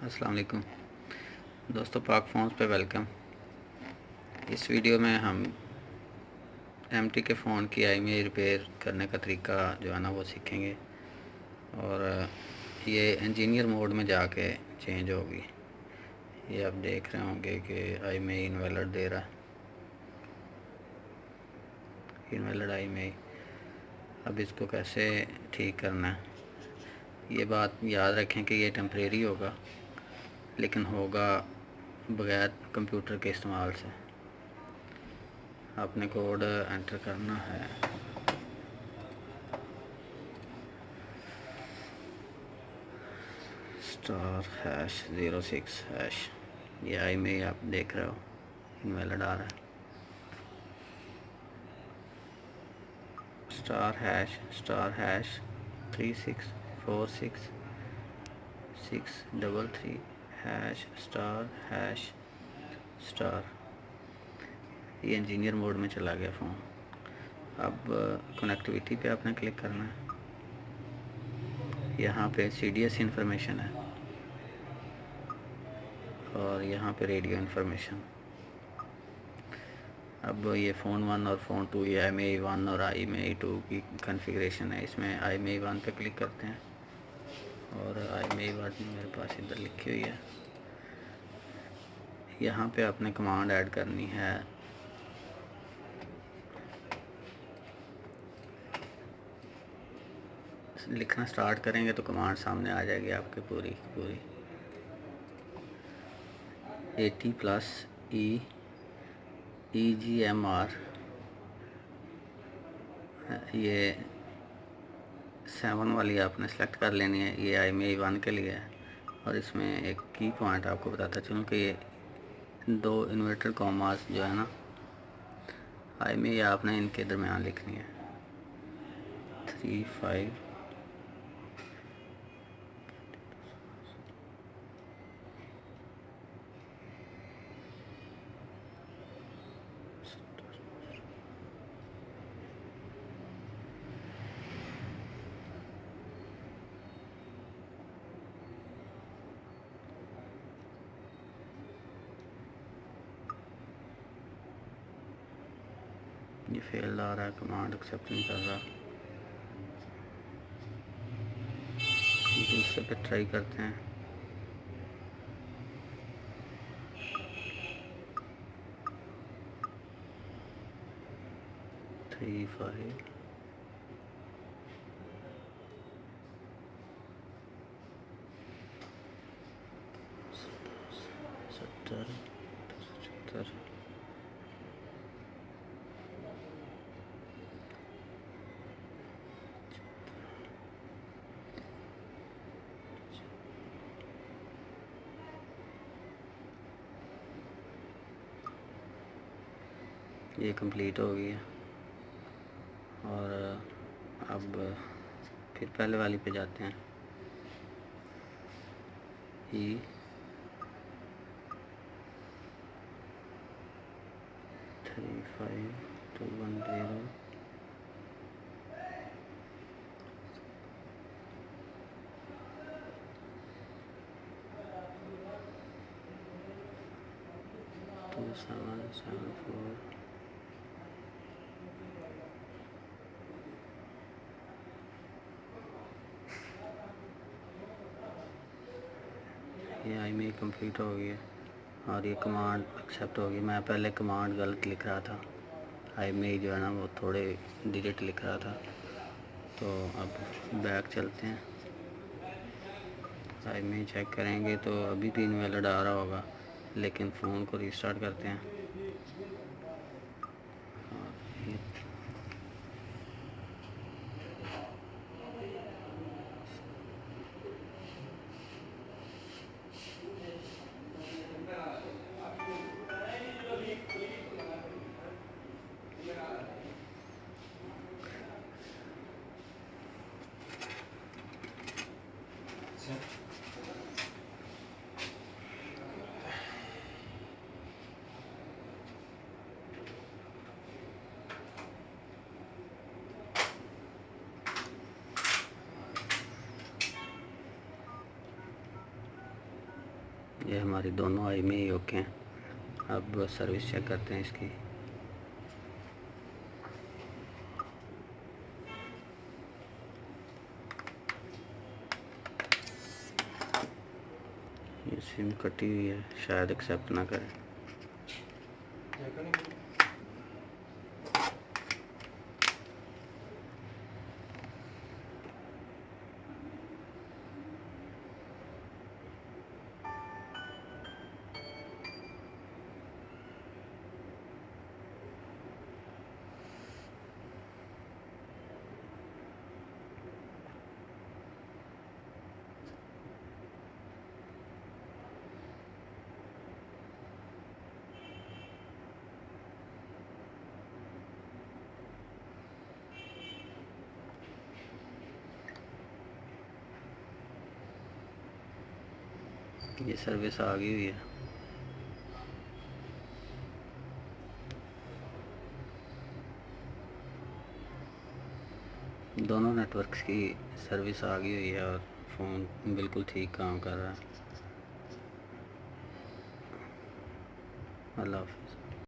अस्सलाम वालेकुम दोस्तों, पाक फ़ोन्स पे वेलकम। इस वीडियो में हम एमटी के फ़ोन की आईएमईआई रिपेयर करने का तरीका जो है ना वो सीखेंगे। और ये इंजीनियर मोड में जाके चेंज होगी। ये आप देख रहे होंगे कि आईएमईआई इनवैलिड दे रहा है, इनवैलिड आईएमईआई। अब इसको कैसे ठीक करना है, ये बात याद रखें कि ये टेम्परेरी होगा, लेकिन होगा बगैर कंप्यूटर के इस्तेमाल से। आपने कोड एंटर करना है *#06#। ये आईएमईआई आप देख रहे हो इनवैलिड आ रहा है। *##3646633#*##। ये इंजीनियर मोड में चला गया फ़ोन। अब कनेक्टिविटी पे आपने क्लिक करना है। यहाँ पे सीडीएस इंफॉर्मेशन है और यहाँ पे रेडियो इंफॉर्मेशन। अब ये फ़ोन 1 और फ़ोन 2, ये आईएमईआई 1 और आईएमईआई 2 की कॉन्फ़िगरेशन है। इसमें आईएमईआई 1 पे क्लिक करते हैं और आईएमईआई 1 मेरे पास इधर लिखी हुई है। यहाँ पे आपने कमांड ऐड करनी है। लिखना स्टार्ट करेंगे तो कमांड सामने आ जाएगी आपके पूरी 80+EGMR। ये 7 वाली आपने सेलेक्ट कर लेनी है। ये आईएमईआई 1 के लिए है। और इसमें एक की पॉइंट आपको बताता चलूँ कि ये 2 इन्वर्टर कॉमास जो है ना आईएमईआई आपने इनके दरमियान लिखनी है। 35 ये फेल आ रहा है, कमांड एक्सेप्ट नहीं कर रहा। दूसरे पे ट्राई करते हैं। थ्री फाइव सत्तर 75। ये कंप्लीट हो गई है। और अब फिर पहले वाली पे जाते हैं। E 35210 2774। ये आईएमईआई कंप्लीट हो गई है और ये कमांड एक्सेप्ट हो गई। मैं पहले कमांड गलत लिख रहा था, आईएमईआई जो है ना वो थोड़े डिजिट लिख रहा था। तो अब बैक चलते हैं, आईएमईआई चेक करेंगे तो अभी भी इनवैलिड आ रहा होगा, लेकिन फ़ोन को रीस्टार्ट करते हैं। ये हमारी दोनों आई में ही ओके हैं। अब सर्विस चेक करते हैं इसकी। ये सिम कटी हुई है, शायद एक्सेप्ट ना करे। ये सर्विस आ गई हुई है। दोनों नेटवर्क्स की सर्विस आ गई हुई है और फ़ोन बिल्कुल ठीक काम कर रहा है। अल्लाह हाफ़िज़।